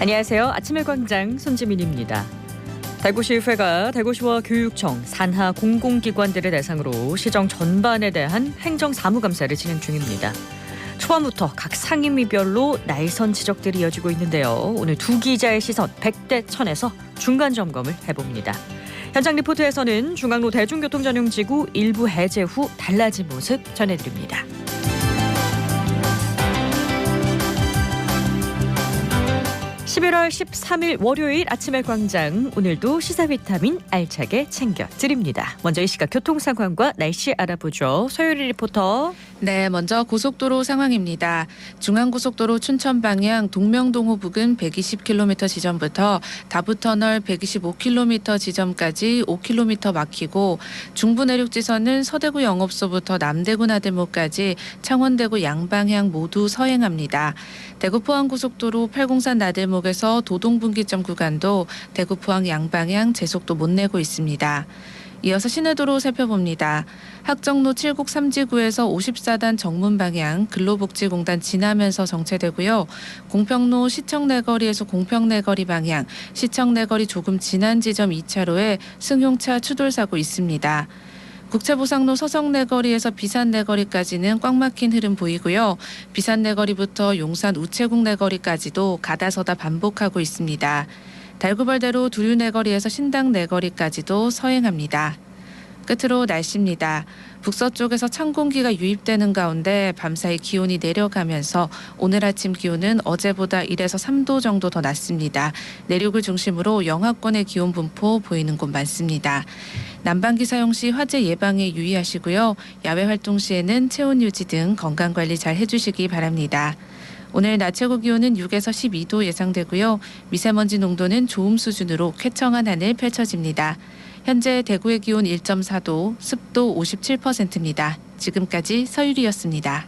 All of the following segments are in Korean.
안녕하세요. 아침의 광장 손지민입니다. 대구시의회가 대구시와 교육청, 산하 공공기관들을 대상으로 시정 전반에 대한 행정사무감사를 진행 중입니다. 초반부터 각 상임위별로 날선 지적들이 이어지고 있는데요. 오늘 두 기자의 시선 100대 1000에서 중간 점검을 해봅니다. 현장 리포트에서는 중앙로 대중교통전용지구 일부 해제 후 달라진 모습 전해드립니다. 11월 13일 월요일 아침의 광장, 오늘도 시사비타민 알차게 챙겨드립니다. 먼저 이 시각 교통 상황과 날씨 알아보죠. 서유리 리포터. 네, 먼저 고속도로 상황입니다. 중앙고속도로 춘천 방향 동명동호 부근 120km 지점부터 다부터널 125km 지점까지 5km 막히고, 중부내륙지선은 서대구 영업소부터 남대구 나들목까지 창원대구 양방향 모두 서행합니다. 대구 포항고속도로 팔공산 나들목에서 도동분기점 구간도 대구 포항 양방향 제속도 못 내고 있습니다. 이어서 시내도로 살펴봅니다. 학정로 7곡 3지구에서 54단 정문 방향 근로복지공단 지나면서 정체되고요. 공평로 시청내거리에서 공평내거리 방향 시청내거리 조금 지난 지점 2차로에 승용차 추돌사고 있습니다. 국채보상로 서성내거리에서 비산내거리까지는 꽉 막힌 흐름 보이고요. 비산내거리부터 용산 우체국내거리까지도 가다서다 반복하고 있습니다. 달구벌대로 두류내거리에서 신당내거리까지도 서행합니다. 끝으로 날씨입니다. 북서쪽에서 찬 공기가 유입되는 가운데 밤사이 기온이 내려가면서 오늘 아침 기온은 어제보다 1에서 3도 정도 더 낮습니다. 내륙을 중심으로 영하권의 기온 분포 보이는 곳 많습니다. 난방기 사용 시 화재 예방에 유의하시고요. 야외 활동 시에는 체온 유지 등 건강관리 잘 해주시기 바랍니다. 오늘 낮 최고 기온은 6에서 12도 예상되고요. 미세먼지 농도는 좋음 수준으로 쾌청한 하늘 펼쳐집니다. 현재 대구의 기온 1.4도, 습도 57%입니다. 지금까지 서유리였습니다.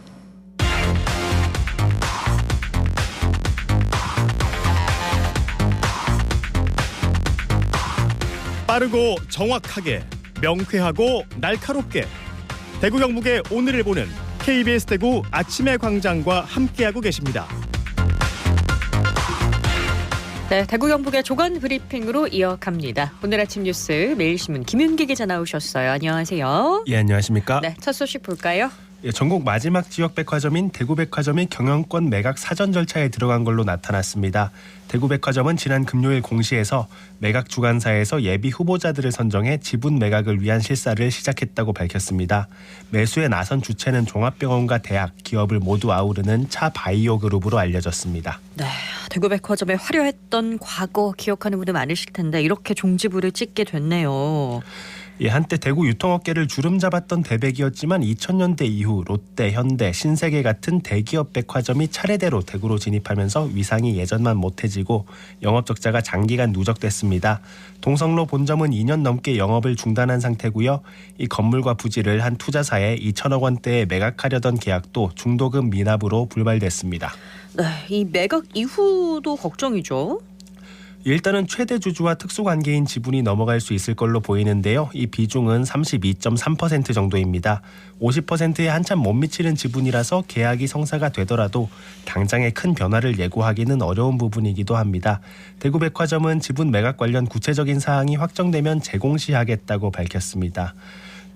빠르고 정확하게, 명쾌하고 날카롭게, 대구 경북의 오늘을 보는 KBS 대구 아침의 광장과 함께하고 계십니다. 네, 대구 경북의 조간 브리핑으로 이어갑니다. 오늘 아침 뉴스 매일신문 김윤기 기자 나오셨어요. 안녕하세요. 예, 안녕하십니까? 네, 첫 소식 볼까요? 예, 전국 마지막 지역 백화점인 대구백화점이 경영권 매각 사전 절차에 들어간 걸로 나타났습니다. 대구백화점은 지난 금요일 공시에서 매각 주관사에서 예비 후보자들을 선정해 지분 매각을 위한 실사를 시작했다고 밝혔습니다. 매수에 나선 주체는 종합병원과 대학, 기업을 모두 아우르는 차바이오 그룹으로 알려졌습니다. 네, 대구백화점의 화려했던 과거 기억하는 분들 많으실 텐데 이렇게 종지부를 찍게 됐네요. 예, 한때 대구 유통업계를 주름잡았던 대백이었지만 2000년대 이후 롯데, 현대, 신세계 같은 대기업 백화점이 차례대로 대구로 진입하면서 위상이 예전만 못해지고 영업 적자가 장기간 누적됐습니다. 동성로 본점은 2년 넘게 영업을 중단한 상태고요. 이 건물과 부지를 한 투자사에 2천억 원대에 매각하려던 계약도 중도금 미납으로 불발됐습니다. 네, 이 매각 이후도 걱정이죠. 일단은 최대 주주와 특수관계인 지분이 넘어갈 수 있을 걸로 보이는데요. 이 비중은 32.3% 정도입니다. 50%에 한참 못 미치는 지분이라서 계약이 성사가 되더라도 당장의 큰 변화를 예고하기는 어려운 부분이기도 합니다. 대구백화점은 지분 매각 관련 구체적인 사항이 확정되면 재공시하겠다고 밝혔습니다.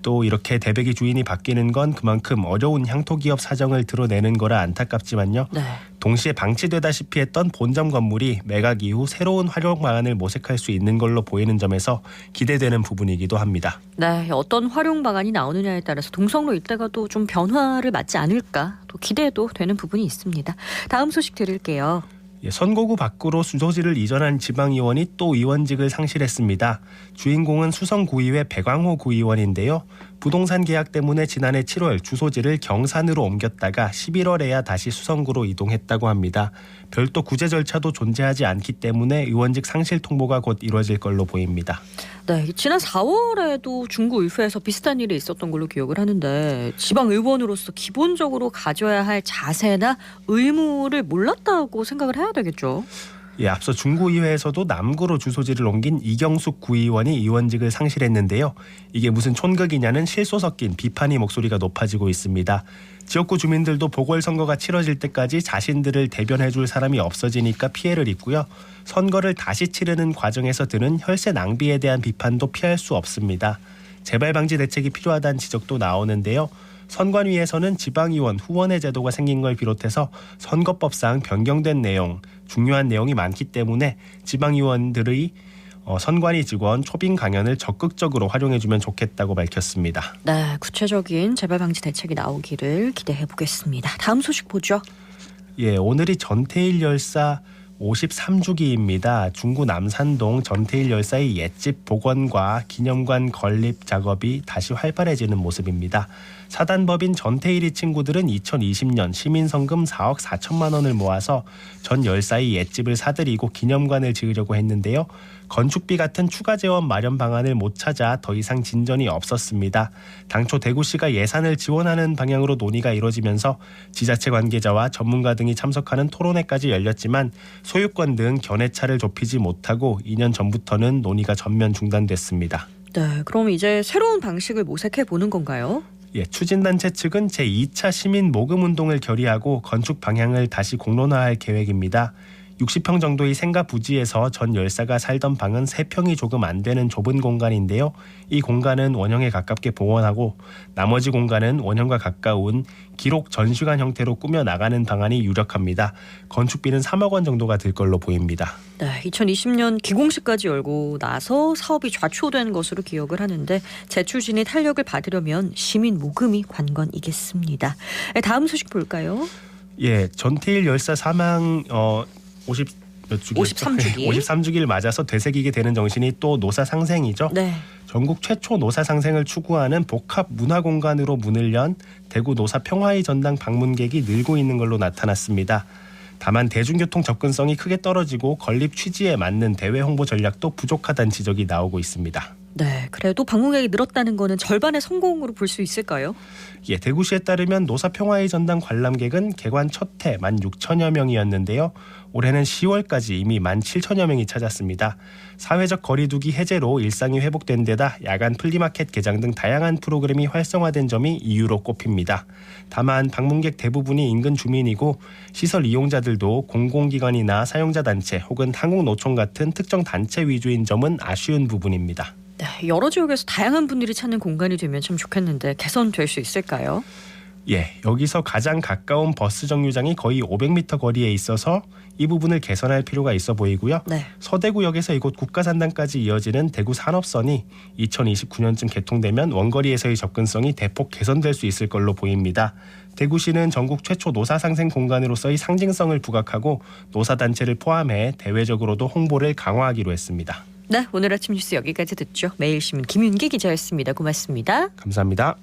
또 이렇게 대백이 주인이 바뀌는 건 그만큼 어려운 향토기업 사정을 드러내는 거라 안타깝지만요. 네. 동시에 방치되다시피 했던 본점 건물이 매각 이후 새로운 활용 방안을 모색할 수 있는 걸로 보이는 점에서 기대되는 부분이기도 합니다. 네, 어떤 활용 방안이 나오느냐에 따라서 동성로 일대가 또 좀 변화를 맞지 않을까 또 기대도 되는 부분이 있습니다. 다음 소식 드릴게요. 선거구 밖으로 주소지를 이전한 지방의원이 또 의원직을 상실했습니다. 주인공은 수성구의회 백왕호 구의원인데요. 부동산 계약 때문에 지난해 7월 주소지를 경산으로 옮겼다가 11월에야 다시 수성구로 이동했다고 합니다. 별도 구제 절차도 존재하지 않기 때문에 의원직 상실 통보가 곧 이루어질 걸로 보입니다. 네, 지난 4월에도 중구의회에서 비슷한 일이 있었던 걸로 기억을 하는데 지방의원으로서 기본적으로 가져야 할 자세나 의무를 몰랐다고 생각을 해야 되겠죠. 예, 앞서 중구의회에서도 남구로 주소지를 옮긴 이경숙 구의원이 의원직을 상실했는데요. 이게 무슨 촌극이냐는 실소 섞인 비판의 목소리가 높아지고 있습니다. 지역구 주민들도 보궐선거가 치러질 때까지 자신들을 대변해줄 사람이 없어지니까 피해를 입고요. 선거를 다시 치르는 과정에서 드는 혈세 낭비에 대한 비판도 피할 수 없습니다. 재발 방지 대책이 필요하다는 지적도 나오는데요. 선관위에서는 지방의원 후원회 제도가 생긴 걸 비롯해서 선거법상 변경된 내용, 중요한 내용이 많기 때문에 지방의원들의 선관위 직원 초빙 강연을 적극적으로 활용해주면 좋겠다고 밝혔습니다. 네, 구체적인 재발 방지 대책이 나오기를 기대해 보겠습니다. 다음 소식 보죠. 예, 오늘이 전태일 열사 53주기입니다. 중구 남산동 전태일 열사의 옛집 복원과 기념관 건립 작업이 다시 활발해지는 모습입니다. 사단법인 전태일이 친구들은 2020년 시민성금 4억 4천만 원을 모아서 전 열사의 옛집을 사들이고 기념관을 지으려고 했는데요. 건축비 같은 추가 재원 마련 방안을 못 찾아 더 이상 진전이 없었습니다. 당초 대구시가 예산을 지원하는 방향으로 논의가 이뤄지면서 지자체 관계자와 전문가 등이 참석하는 토론회까지 열렸지만 소유권 등 견해차를 좁히지 못하고 2년 전부터는 논의가 전면 중단됐습니다. 네, 그럼 이제 새로운 방식을 모색해 보는 건가요? 예, 추진단체 측은 제2차 시민 모금운동을 결의하고 건축 방향을 다시 공론화할 계획입니다. 60평 정도의 생가 부지에서 전 열사가 살던 방은 3평이 조금 안 되는 좁은 공간인데요. 이 공간은 원형에 가깝게 복원하고 나머지 공간은 원형과 가까운 기록 전시관 형태로 꾸며 나가는 방안이 유력합니다. 건축비는 3억 원 정도가 들 걸로 보입니다. 네, 2020년 기공식까지 열고 나서 사업이 좌초된 것으로 기억을 하는데 재추진이 탄력을 받으려면 시민 모금이 관건이겠습니다. 네, 다음 소식 볼까요? 예, 전태일 열사 사망 53주기를 맞아서 되새기게 되는 정신이 또 노사 상생이죠. 네. 전국 최초 노사 상생을 추구하는 복합 문화공간으로 문을 연 대구 노사 평화의 전당 방문객이 늘고 있는 걸로 나타났습니다. 다만 대중교통 접근성이 크게 떨어지고 건립 취지에 맞는 대외 홍보 전략도 부족하다는 지적이 나오고 있습니다. 네, 그래도 방문객이 늘었다는 거는 절반의 성공으로 볼 수 있을까요? 예, 대구시에 따르면 노사 평화의 전당 관람객은 개관 첫 해 16,000여 명이었는데요. 올해는 10월까지 이미 17,000여 명이 찾았습니다. 사회적 거리두기 해제로 일상이 회복된 데다 야간 플리마켓 개장 등 다양한 프로그램이 활성화된 점이 이유로 꼽힙니다. 다만 방문객 대부분이 인근 주민이고 시설 이용자들도 공공기관이나 사용자 단체 혹은 한국노총 같은 특정 단체 위주인 점은 아쉬운 부분입니다. 네, 여러 지역에서 다양한 분들이 찾는 공간이 되면 참 좋겠는데 개선될 수 있을까요? 예, 여기서 가장 가까운 버스 정류장이 거의 500m 거리에 있어서 이 부분을 개선할 필요가 있어 보이고요. 네. 서대구역에서 이곳 국가산단까지 이어지는 대구 산업선이 2029년쯤 개통되면 원거리에서의 접근성이 대폭 개선될 수 있을 걸로 보입니다. 대구시는 전국 최초 노사상생 공간으로서의 상징성을 부각하고 노사단체를 포함해 대외적으로도 홍보를 강화하기로 했습니다. 네, 오늘 아침 뉴스 여기까지 듣죠. 매일신문 김윤기 기자였습니다. 고맙습니다. 감사합니다.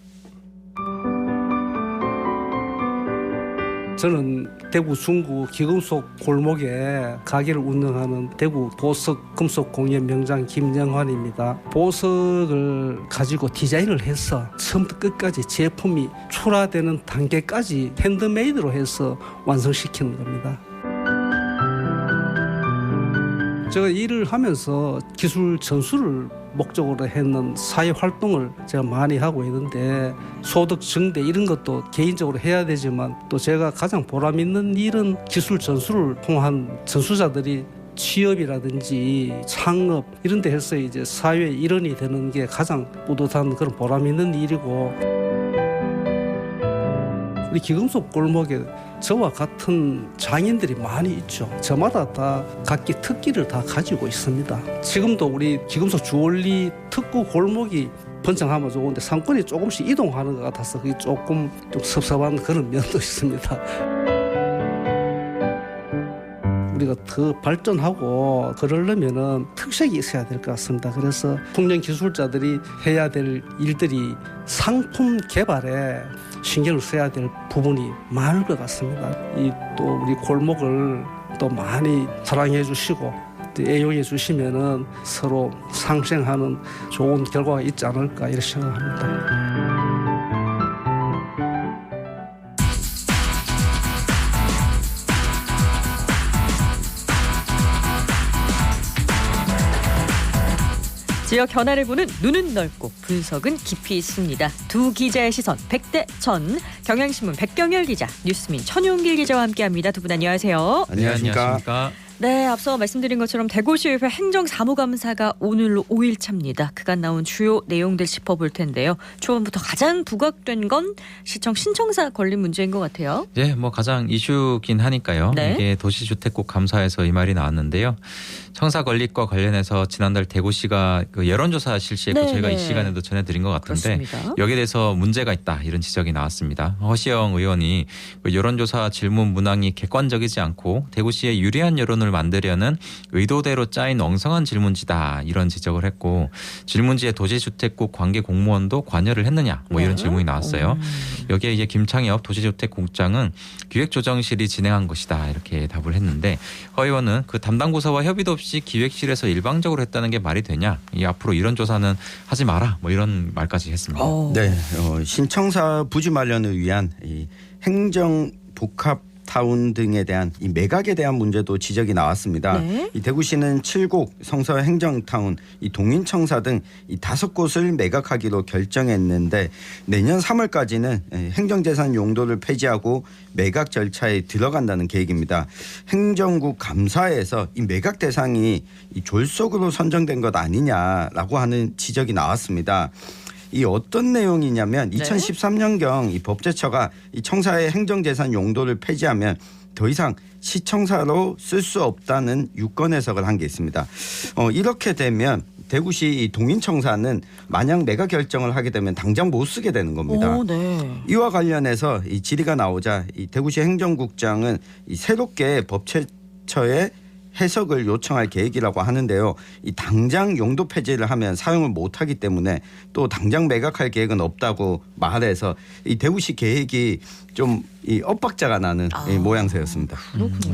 저는 대구 중구 기금속 골목에 가게를 운영하는 대구 보석 금속 공예 명장 김영환입니다. 보석을 가지고 디자인을 해서 처음부터 끝까지 제품이 출하되는 단계까지 핸드메이드로 해서 완성시키는 겁니다. 제가 일을 하면서 기술 전수를 목적으로 했는 사회 활동을 제가 많이 하고 있는데 소득 증대 이런 것도 개인적으로 해야 되지만 또 제가 가장 보람 있는 일은 기술 전수를 통한 전수자들이 취업이라든지 창업 이런 데 해서 이제 사회 일원이 되는 게 가장 뿌듯한 그런 보람 있는 일이고, 우리 기금속 골목에 저와 같은 장인들이 많이 있죠. 저마다 다 각기 특기를 다 가지고 있습니다. 지금도 우리 기금속 주얼리 특구 골목이 번창하면 좋은데 상권이 조금씩 이동하는 것 같아서 그게 조금 좀 섭섭한 그런 면도 있습니다. 우리가 더 발전하고 그러려면은 특색이 있어야 될 것 같습니다. 그래서 청년 기술자들이 해야 될 일들이 상품 개발에 신경을 써야 될 부분이 많을 것 같습니다. 이 또 우리 골목을 또 많이 사랑해 주시고 또 애용해 주시면은 서로 상생하는 좋은 결과가 있지 않을까 이렇게 생각합니다. 지역 현안을 보는 눈은 넓고 분석은 깊이 있습니다. 두 기자의 시선 100대 1000 경향신문 백경열 기자, 뉴스민 천용길 기자와 함께합니다. 두 분 안녕하세요. 안녕하십니까. 네, 앞서 말씀드린 것처럼 대구시의회 행정사무감사가 오늘로 5일차입니다. 그간 나온 주요 내용들 짚어볼 텐데요. 초반부터 가장 부각된 건 시청 신청사 권리 문제인 것 같아요. 예, 뭐 가장 이슈긴 하니까요. 네. 이게 도시주택국 감사에서 이 말이 나왔는데요. 청사 건립과 관련해서 지난달 대구시가 그 여론조사 실시했고 네, 저희가 네. 이 시간에도 전해드린 것 같은데 그렇습니다. 여기에 대해서 문제가 있다 이런 지적이 나왔습니다. 허시영 의원이 그 여론조사 질문 문항이 객관적이지 않고 대구시에 유리한 여론을 만들려는 의도대로 짜인 엉성한 질문지다 이런 지적을 했고 질문지에 도시주택국 관계 공무원도 관여를 했느냐 뭐 이런 네. 질문이 나왔어요. 여기에 이제 김창엽 도시주택국장은 기획조정실이 진행한 것이다 이렇게 답을 했는데 허 의원은 그 담당 부서와 협의도 없이 기획실에서 일방적으로 했다는 게 말이 되냐? 이 앞으로 이런 조사는 하지 마라 뭐 이런 말까지 했습니다. 네, 신청사 부지 마련을 위한 이 행정 복합 타운 등에 대한 이 매각에 대한 문제도 지적이 나왔습니다. 네. 이 대구시는 7곡 성서 행정타운, 이 동인청사 등 이 5곳을 매각하기로 결정했는데 내년 3월까지는 행정재산 용도를 폐지하고 매각 절차에 들어간다는 계획입니다. 행정국 감사에서 이 매각 대상이 이 졸속으로 선정된 것 아니냐라고 하는 지적이 나왔습니다. 이 어떤 내용이냐면 2013년경 이 법제처가 이 청사의 행정재산 용도를 폐지하면 더 이상 시청사로 쓸 수 없다는 유권 해석을 한 게 있습니다. 이렇게 되면 대구시 이 동인청사는 만약 매각 결정을 하게 되면 당장 못 쓰게 되는 겁니다. 네. 이와 관련해서 이 질의가 나오자 이 대구시 행정국장은 이 새롭게 법제처에 해석을 요청할 계획이라고 하는데요. 이 당장 용도 폐지를 하면 사용을 못하기 때문에 또 당장 매각할 계획은 없다고 말해서 이 대구시 계획이 좀 이 엇박자가 나는 이 모양새였습니다.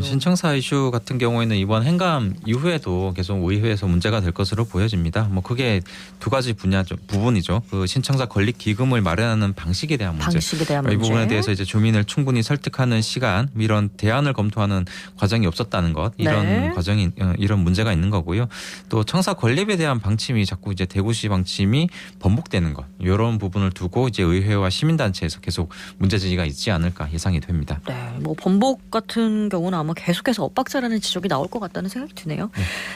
신청사 이슈 같은 경우에는 이번 행감 이후에도 계속 의회에서 문제가 될 것으로 보여집니다. 뭐 그게 두 가지 부분이죠. 그 신청사 건립 기금을 마련하는 방식에 대한 문제. 방식에 대한 이 문제. 부분에 대해서 이제 주민을 충분히 설득하는 시간, 이런 대안을 검토하는 과정이 없었다는 것, 이런 네. 과정이 이런 문제가 있는 거고요. 또 청사 건립에 대한 방침이 자꾸 이제 대구시 방침이 번복되는 것, 이런 부분을 두고 이제 의회와 시민단체에서 계속 문제 제기가 있지 않을까 예상이 됩니다. 네, 뭐 번복 같은 경우는 아마 계속해서 엇박자라는 지적이 나올 것 같다는 생각이 드네요.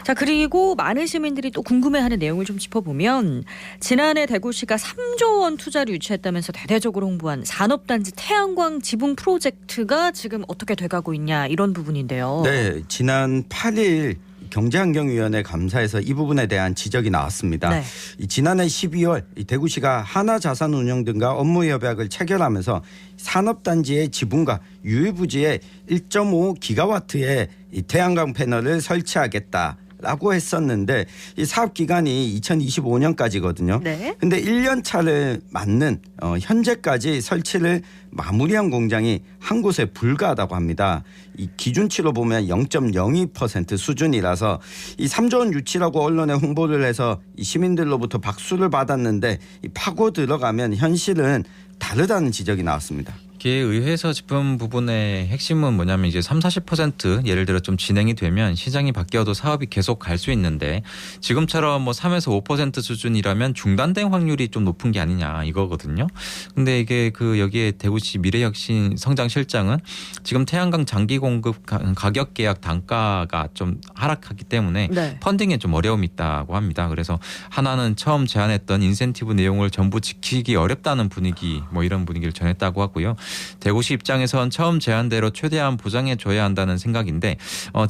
자, 그리고 많은 시민들이 또 궁금해하는 내용을 좀 짚어보면 지난해 대구시가 3조 원 투자를 유치했다면서 대대적으로 홍보한 산업단지 태양광 지붕 프로젝트가 지금 어떻게 돼가고 있냐 이런 부분인데요. 네, 지난 8일 경제환경위원회 감사에서 이 부분에 대한 지적이 나왔습니다. 네. 이 지난해 12월 이 대구시가 하나자산운용 등과 업무 협약을 체결하면서 산업단지의 지붕과 유해부지에 1.5 기가와트의 이 태양광 패널을 설치하겠다. 라고 했었는데 이 사업 기간이 2025년까지거든요. 네. 근데 1년 차를 맞는 현재까지 설치를 마무리한 공장이 한 곳에 불과하다고 합니다. 이 기준치로 보면 0.02% 수준이라서 이 3조 원 유치라고 언론에 홍보를 해서 이 시민들로부터 박수를 받았는데 이 파고 들어가면 현실은 다르다는 지적이 나왔습니다. 이게 의회에서 짚은 부분의 핵심은 뭐냐면 이제 30-40% 예를 들어 좀 진행이 되면 시장이 바뀌어도 사업이 계속 갈 수 있는데 지금처럼 뭐 3에서 5% 수준이라면 중단된 확률이 좀 높은 게 아니냐 이거거든요. 근데 이게 그 여기에 대구시 미래혁신 성장실장은 지금 태양광 장기 공급 가격 계약 단가가 좀 하락하기 때문에 네. 펀딩에 좀 어려움이 있다고 합니다. 그래서 하나는 처음 제안했던 인센티브 내용을 전부 지키기 어렵다는 분위기 뭐 이런 분위기를 전했다고 하고요. 대구시 입장에선 처음 제안대로 최대한 보장해줘야 한다는 생각인데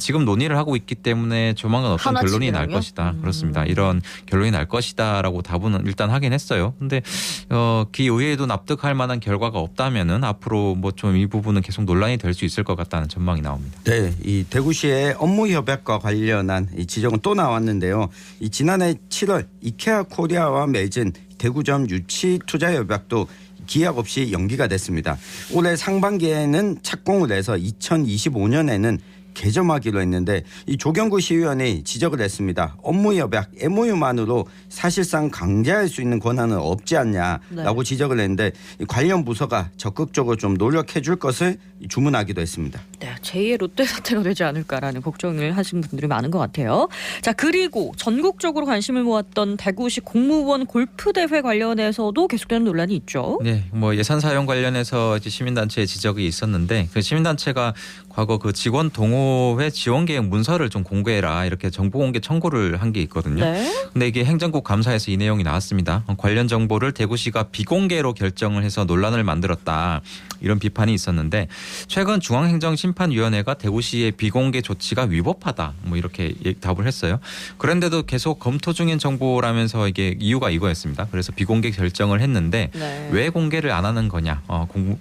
지금 논의를 하고 있기 때문에 조만간 어떤 결론이 날 하나씩이라고요? 것이다. 그렇습니다. 이런 결론이 날 것이다라고 답은 일단 하긴 했어요. 근데 기의회도 납득할 만한 결과가 없다면은 앞으로 뭐 좀 이 부분은 계속 논란이 될 수 있을 것 같다는 전망이 나옵니다. 네, 이 대구시의 업무 협약과 관련한 이 지적은 또 나왔는데요. 이 지난해 7월 이케아 코리아와 맺은 대구점 유치 투자 협약도 기약 없이 연기가 됐습니다. 올해 상반기에는 착공을 해서 2025년에는 개점하기로 했는데 이 조경구 시의원이 지적을 했습니다. 업무 협약 MOU만으로 사실상 강제할 수 있는 권한은 없지 않냐라고 네. 지적을 했는데 이 관련 부서가 적극적으로 좀 노력해 줄 것을 주문하기도 했습니다. 네, 제2의 롯데 사태가 되지 않을까라는 걱정을 하시는 분들이 많은 것 같아요. 자, 그리고 전국적으로 관심을 모았던 대구시 공무원 골프대회 관련해서도 계속되는 논란이 있죠. 네, 뭐 예산 사용 관련해서 이제 시민단체의 지적이 있었는데 그 시민단체가 과거 그 직원 동호회 지원 계획 문서를 좀 공개해라 이렇게 정보 공개 청구를 한 게 있거든요. 네. 근데 이게 행정국 감사에서 이 내용이 나왔습니다. 관련 정보를 대구시가 비공개로 결정을 해서 논란을 만들었다. 이런 비판이 있었는데 최근 중앙행정심판위원회가 대구시의 비공개 조치가 위법하다. 뭐 이렇게 답을 했어요. 그런데도 계속 검토 중인 정보라면서 이게 이유가 이거였습니다. 그래서 비공개 결정을 했는데 네. 왜 공개를 안 하는 거냐.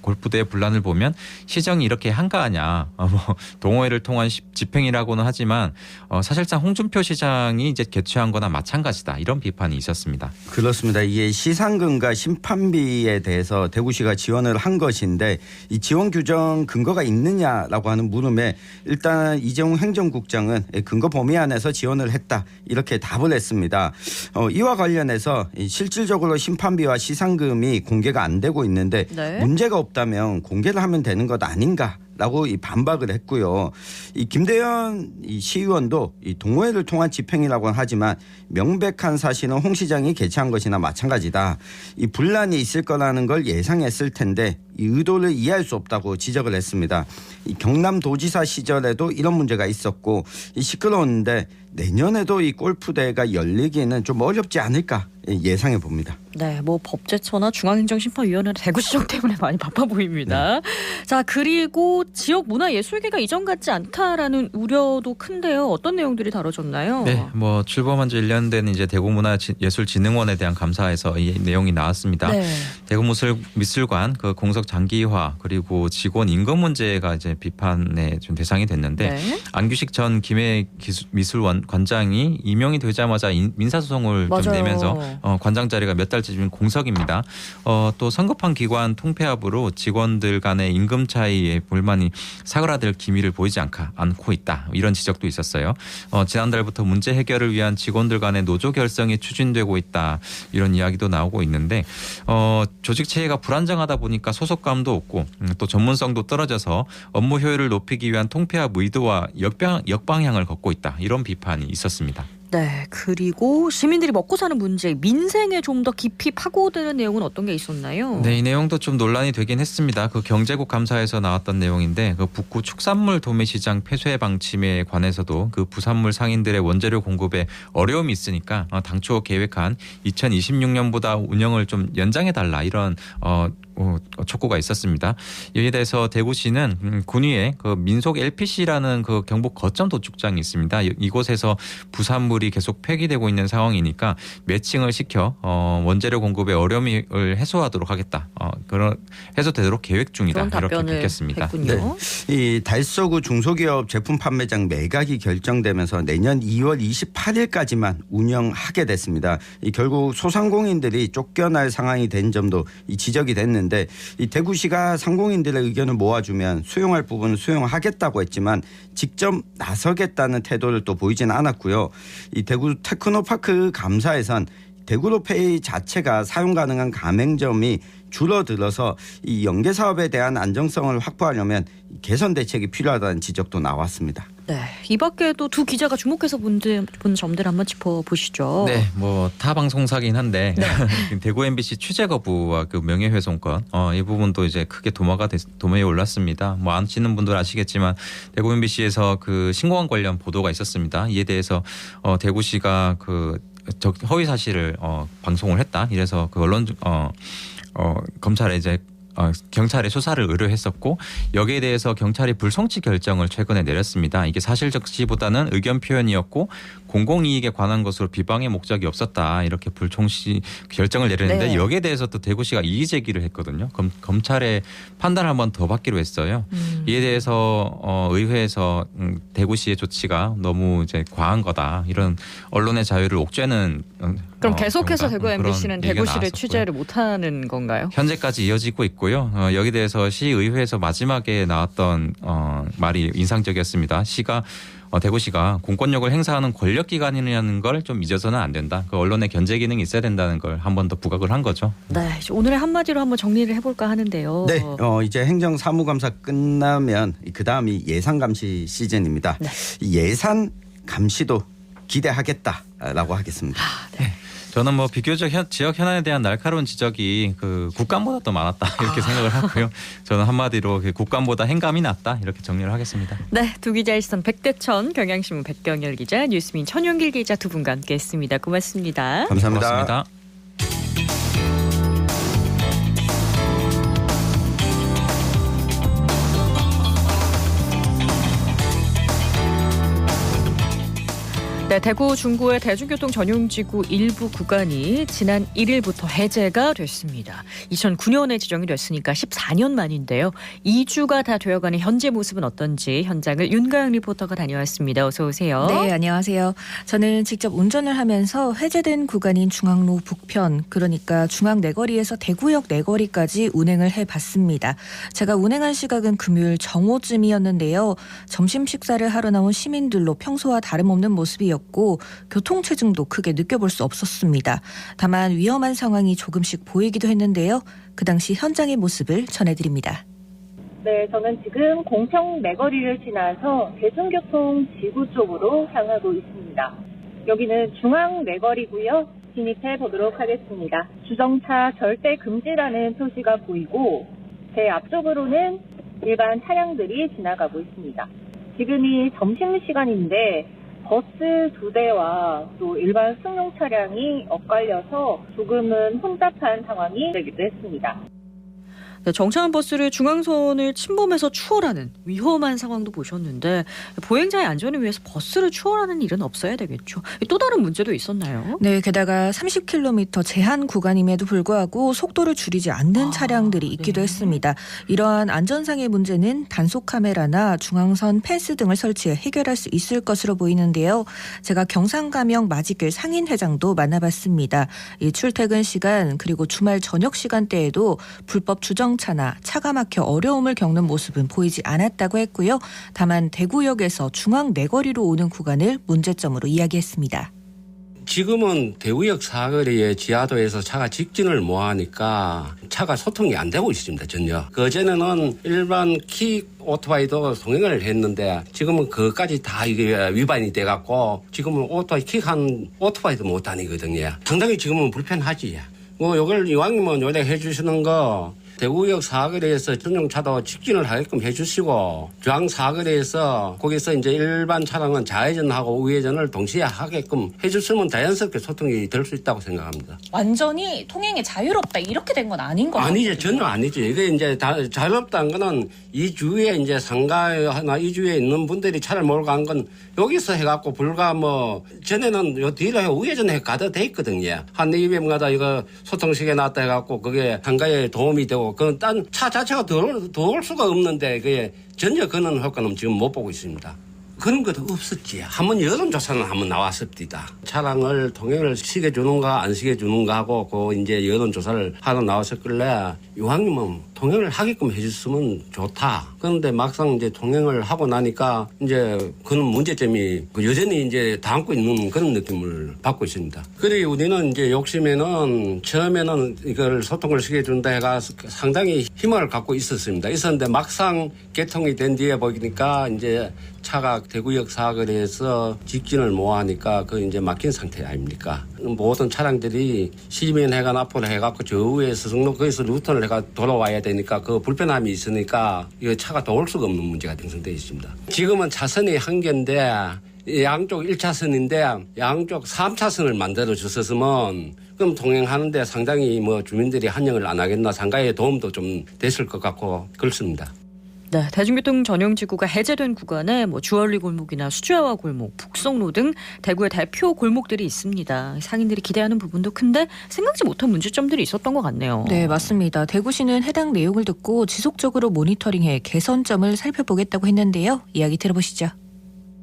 골프대회 분란을 보면 시정이 이렇게 한가하냐. 뭐 동호회를 통한 집행이라고는 하지만 사실상 홍준표 시장이 이제 개최한 거나 마찬가지다. 이런 비판이 있었습니다. 그렇습니다. 이게 시상금과 심판비에 대해서 대구시가 지원을 한 것인데 이 지원 규정 근거가 있느냐라고 하는 물음에 일단 이재용 행정국장은 근거 범위 안에서 지원을 했다. 이렇게 답을 했습니다. 이와 관련해서 실질적으로 심판비와 시상금이 공개가 안 되고 있는데 네. 문제가 없다면 공개를 하면 되는 것 아닌가? 라고 이 반박을 했고요. 이 김대현 이 시의원도 이 동호회를 통한 집행이라고는 하지만 명백한 사실은 홍 시장이 개최한 것이나 마찬가지다. 이 분란이 있을 거라는 걸 예상했을 텐데 이 의도를 이해할 수 없다고 지적을 했습니다. 이 경남도지사 시절에도 이런 문제가 있었고 이 시끄러웠는데 내년에도 이 골프대회가 열리기는 좀 어렵지 않을까 예상해 봅니다. 네, 뭐 법제처나 중앙행정심판위원회는 대구시정 때문에 많이 바빠 보입니다. 자, 그리고 지역 문화예술계가 이전 같지 않다라는 우려도 큰데요. 어떤 내용들이 다뤄졌나요? 네, 뭐 출범한 지 1년 된 이제 대구문화예술진흥원에 대한 감사에서 이 내용이 나왔습니다. 네. 대구미술관 그 공석 장기화 그리고 직원 임금 문제가 이제 비판의 좀 대상이 됐는데 네. 안규식 전 김해미술원 관장이 임용이 되자마자 민사소송을 맞아요. 좀 내면서 관장 자리가 몇 달째 지금 공석입니다. 또 성급한 기관 통폐합으로 직원들 간의 임금 차이에 불만이 사그라들 기미를 보이지 않고 있다. 이런 지적도 있었어요. 지난달부터 문제 해결을 위한 직원들 간의 노조 결성이 추진되고 있다. 이런 이야기도 나오고 있는데 조직 체계가 불안정하다 보니까 소속감도 없고 또 전문성도 떨어져서 업무 효율을 높이기 위한 통폐합 의도와 역방향을 걷고 있다. 이런 비판이 있었습니다. 네, 그리고 시민들이 먹고 사는 문제, 민생에 좀 더 깊이 파고드는 내용은 어떤 게 있었나요? 네, 이 내용도 좀 논란이 되긴 했습니다. 그 경제국 감사에서 나왔던 내용인데 그 북구 축산물 도매시장 폐쇄 방침에 관해서도 그 부산물 상인들의 원재료 공급에 어려움이 있으니까 당초 계획한 2026년보다 운영을 좀 연장해달라 이런 촉구가 있었습니다. 여기에 대해서 대구시는 군위에 그 민속 LPC라는 그 경북 거점 도축장이 있습니다. 이곳에서 부산물이 계속 폐기되고 있는 상황이니까 매칭을 시켜 원재료 공급에 어려움을 해소하도록 하겠다. 그런 해소되도록 계획 중이다. 그런 이렇게 답변을 밝혔습니다. 했군요. 이 달서구 중소기업 제품 판매장 매각이 결정되면서 내년 2월 28일까지만 운영하게 됐습니다. 결국 소상공인들이 쫓겨날 상황이 된 점도 지적이 됐는데 이 대구시가 상공인들의 의견을 모아주면 수용할 부분은 수용하겠다고 했지만 직접 나서겠다는 태도를 또 보이지는 않았고요. 이 대구 테크노파크 감사에선 대구로페이 자체가 사용 가능한 가맹점이 줄어들어서 이 연계 사업에 대한 안정성을 확보하려면 개선 대책이 필요하다는 지적도 나왔습니다. 네, 이 밖에도 두 기자가 주목해서 본 점들 한번 짚어보시죠. 네, 뭐 타 방송사긴 한데 대구 MBC 취재 거부와 그 명예훼손건 이 부분도 이제 크게 도마에 올랐습니다. 뭐 아시는 분들 아시겠지만 대구 MBC에서 그 신고한 관련 보도가 있었습니다. 이에 대해서 대구시가 그 허위 사실을 방송을 했다. 이래서 그 언론 검찰에 이제 경찰에 수사를 의뢰했었고 여기에 대해서 경찰이 불송치 결정을 최근에 내렸습니다. 이게 사실적시보다는 의견 표현이었고 공공이익에 관한 것으로 비방의 목적이 없었다. 이렇게 불송치 결정을 내렸는데 네. 여기에 대해서 또 대구시가 이의 제기를 했거든요. 그럼 검찰의 판단을 한번 더 받기로 했어요. 이에 대해서 의회에서 대구시의 조치가 너무 이제 과한 거다. 이런 언론의 자유를 옥죄는 그럼 계속해서 대구 그런 MBC는 얘기가 대구시를 나왔었고요. 취재를 못하는 건가요? 현재까지 이어지고 있고요. 여기에 대해서 시의회에서 마지막에 나왔던 말이 인상적이었습니다. 대구시가 공권력을 행사하는 권력기관이라는 걸 좀 잊어서는 안 된다. 그 언론의 견제 기능이 있어야 된다는 걸 한 번 더 부각을 한 거죠. 네, 이제 오늘의 한마디로 한번 정리를 해볼까 하는데요. 네, 이제 행정사무감사 끝나면 그 다음이 예산감시 시즌입니다. 네. 이 예산 감시도 기대하겠다라고 하겠습니다. 저는 뭐 비교적 지역 현안에 대한 날카로운 지적이 그 국감보다 더 많았다 이렇게 생각을 하고요. 저는 한마디로 국감보다 행감이 낫다 이렇게 정리를 하겠습니다. 네, 두 기자의 시선 백대천, 경향신문 백경열 기자, 뉴스민 천용길 기자 두 분과 함께했습니다. 고맙습니다. 감사합니다. 고맙습니다. 네, 대구 중구의 대중교통 전용지구 일부 구간이 지난 1일부터 해제가 됐습니다. 2009년에 지정이 됐으니까 14년 만인데요. 2주가 다 되어가는 현재 모습은 어떤지 현장을 윤가영 리포터가 다녀왔습니다. 어서 오세요. 네, 안녕하세요. 저는 직접 운전을 하면서 해제된 구간인 중앙로 북편, 그러니까 중앙 내거리에서 대구역 내거리까지 운행을 해봤습니다. 제가 운행한 시각은 금요일 정오쯤이었는데요. 점심 식사를 하러 나온 시민들로 평소와 다름없는 모습이었고 교통체증도 크게 느껴볼 수 없었습니다. 다만 위험한 상황이 조금씩 보이기도 했는데요. 그 당시 현장의 모습을 전해드립니다. 네, 저는 지금 공평 내거리를 지나서 대중교통 지구 쪽으로 향하고 있습니다. 여기는 중앙 내거리고요. 진입해 보도록 하겠습니다. 주정차 절대 금지라는 표시가 보이고 제 앞쪽으로는 일반 차량들이 지나가고 있습니다. 지금이 점심시간인데 버스 2대와 또 일반 승용 차량이 엇갈려서 조금은 혼잡한 상황이 되기도 했습니다. 네, 정차한 버스를 중앙선을 침범해서 추월하는 위험한 상황도 보셨는데 보행자의 안전을 위해서 버스를 추월하는 일은 없어야 되겠죠. 또 다른 문제도 있었나요? 네, 게다가 30km 제한 구간임에도 불구하고 속도를 줄이지 않는 차량들이 있기도 했습니다. 이러한 안전상의 문제는 단속 카메라나 중앙선 펜스 등을 설치해 해결할 수 있을 것으로 보이는데요. 제가 경상가명 마지길 상인회장도 만나봤습니다. 이 출퇴근 시간 그리고 주말 저녁 시간대에도 불법 주정차나 차가 막혀 어려움을 겪는 모습은 보이지 않았다고 했고요. 다만 대구역에서 중앙 내거리로 오는 구간을 문제점으로 이야기했습니다. 지금은 대구역 사거리에 지하도에서 차가 직진을 못하니까 차가 소통이 안 되고 있습니다. 전혀. 그전에는 일반 킥 오토바이도 통행을 했는데 지금은 그것까지 다 이게 위반이 돼갖고 지금은 오토바이 킥한 오토바이도 못 다니거든요. 상당히 지금은 불편하지. 요걸 이왕이면 요래 해주시는 거 대구역 사거리에서 전용차도 직진을 하게끔 해주시고 중앙 사거리에서 거기서 이제 일반 차량은 좌회전하고 우회전을 동시에 하게끔 해줬으면 자연스럽게 소통이 될 수 있다고 생각합니다. 완전히 통행이 자유롭다 이렇게 된 건 아닌 거죠? 아니죠. 전혀 아니죠. 이게 이제 자유롭다는 거는 이 주위에 이제 상가나 이 주위에 있는 분들이 차를 몰고 간 건 여기서 해갖고 불과 뭐 전에는 요 뒤로 우회전해 가도 돼 있거든요. 한 200마다 이거 소통식에 놨다 해갖고 그게 상가에 도움이 되고 그건 딴 차 자체가 들어올 수가 없는데 그게 전혀 그런 효과는 지금 못 보고 있습니다. 그런 것도 없었지. 한번 여론조사는 한번 나왔습니다. 차량을 통행을 시켜주는가 안 시켜주는가 하고 그 이제 여론조사를 하러 나왔었길래 이왕이면 통행을 하게끔 해줬으면 좋다. 그런데 막상 이제 통행을 하고 나니까 이제 그런 문제점이 여전히 이제 담고 있는 그런 느낌을 받고 있습니다. 그리고 우리는 이제 욕심에는 처음에는 이걸 소통을 시켜준다 해가 상당히 희망을 갖고 있었는데 막상 개통이 된 뒤에 보니까 이제 차가 대구역 사거리에서 직진을 못하니까 그 이제 막힌 상태 아닙니까? 모든 차량들이 시민 해관 앞으로 해갖고 저 위에서 승로 거기서 루턴을 해가 돌아와야 되니까 그 불편함이 있으니까 이 차가 더 올 수가 없는 문제가 형성되어 있습니다. 지금은 차선이 한 개인데 양쪽 1차선인데 양쪽 3차선을 만들어 줬었으면 그럼 통행하는데 상당히 뭐 주민들이 환영을 안 하겠나 상가에 도움도 좀 됐을 것 같고 그렇습니다. 네, 대중교통 전용지구가 해제된 구간에 주얼리 골목이나 수제화 골목, 북성로 등 대구의 대표 골목들이 있습니다. 상인들이 기대하는 부분도 큰데 생각지 못한 문제점들이 있었던 것 같네요. 네, 맞습니다. 대구시는 해당 내용을 듣고 지속적으로 모니터링해 개선점을 살펴보겠다고 했는데요. 이야기 들어보시죠.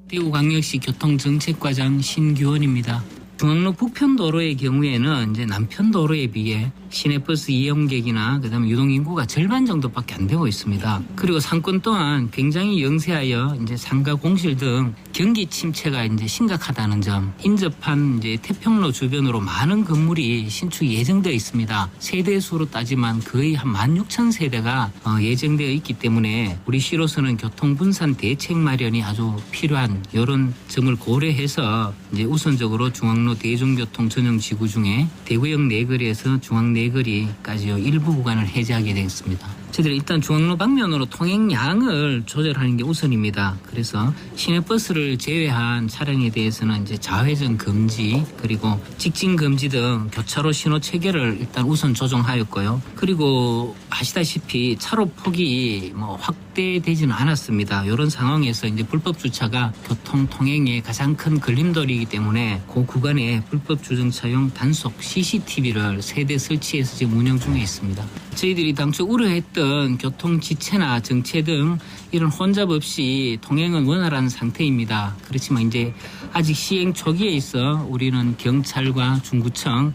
대구광역시 교통정책과장 신규원입니다. 중앙로 북편도로의 경우에는 이제 남편도로에 비해 시내버스 이용객이나 그다음에 유동인구가 절반 정도밖에 안 되고 있습니다. 그리고 상권 또한 굉장히 영세하여 이제 상가 공실 등 경기 침체가 이제 심각하다는 점, 인접한 이제 태평로 주변으로 많은 건물이 신축이 예정되어 있습니다. 세대 수로 따지면 거의 한 16,000세대가 예정되어 있기 때문에 우리 시로서는 교통 분산 대책 마련이 아주 필요한 이런 점을 고려해서 이제 우선적으로 중앙로 대중교통 전용 지구 중에 대구역 내거리에서 중앙 내거리까지 일부 구간을 해제하게 되겠습니다. 저희들이 일단 중앙로 방면으로 통행량을 조절하는 게 우선입니다. 그래서 시내버스를 제외한 차량에 대해서는 이제 좌회전 금지 그리고 직진 금지 등 교차로 신호 체계를 일단 우선 조정하였고요. 그리고 아시다시피 차로 폭이 확대되지는 않았습니다. 이런 상황에서 이제 불법 주차가 교통 통행의 가장 큰 걸림돌이기 때문에 그 구간에 불법 주정차용 단속 CCTV를 3대 설치해서 지금 운영 중에 있습니다. 저희들이 당초 우려했던 교통 지체나 정체 등 이런 혼잡 없이 통행은 원활한 상태입니다. 그렇지만 이제 아직 시행 초기에 있어 우리는 경찰과 중구청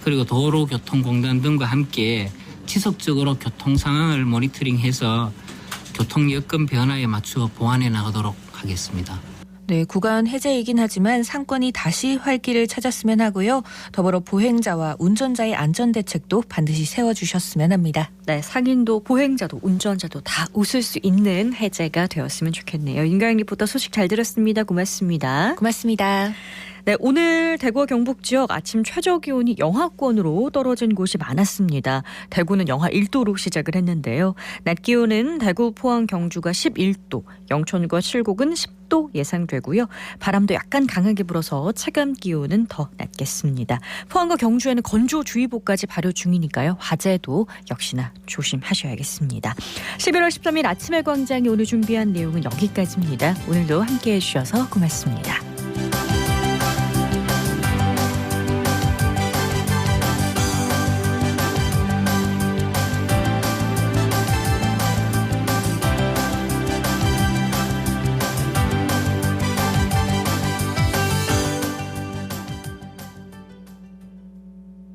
그리고 도로교통공단 등과 함께 지속적으로 교통 상황을 모니터링해서 교통 여건 변화에 맞추어 보완해 나가도록 하겠습니다. 네, 구간 해제이긴 하지만 상권이 다시 활기를 찾았으면 하고요. 더불어 보행자와 운전자의 안전 대책도 반드시 세워주셨으면 합니다. 네, 상인도 보행자도 운전자도 다 웃을 수 있는 해제가 되었으면 좋겠네요. 윤가영 리포터 소식 잘 들었습니다. 고맙습니다. 고맙습니다. 네, 오늘 대구와 경북 지역 아침 최저 기온이 영하권으로 떨어진 곳이 많았습니다. 대구는 영하 1도로 시작을 했는데요. 낮 기온은 대구, 포항, 경주가 11도, 영천과 칠곡은 10도 예상되고요. 바람도 약간 강하게 불어서 체감 기온은 더 낮겠습니다. 포항과 경주에는 건조주의보까지 발효 중이니까요. 화재도 역시나 조심하셔야겠습니다. 11월 13일 아침의 광장이 오늘 준비한 내용은 여기까지입니다. 오늘도 함께해 주셔서 고맙습니다.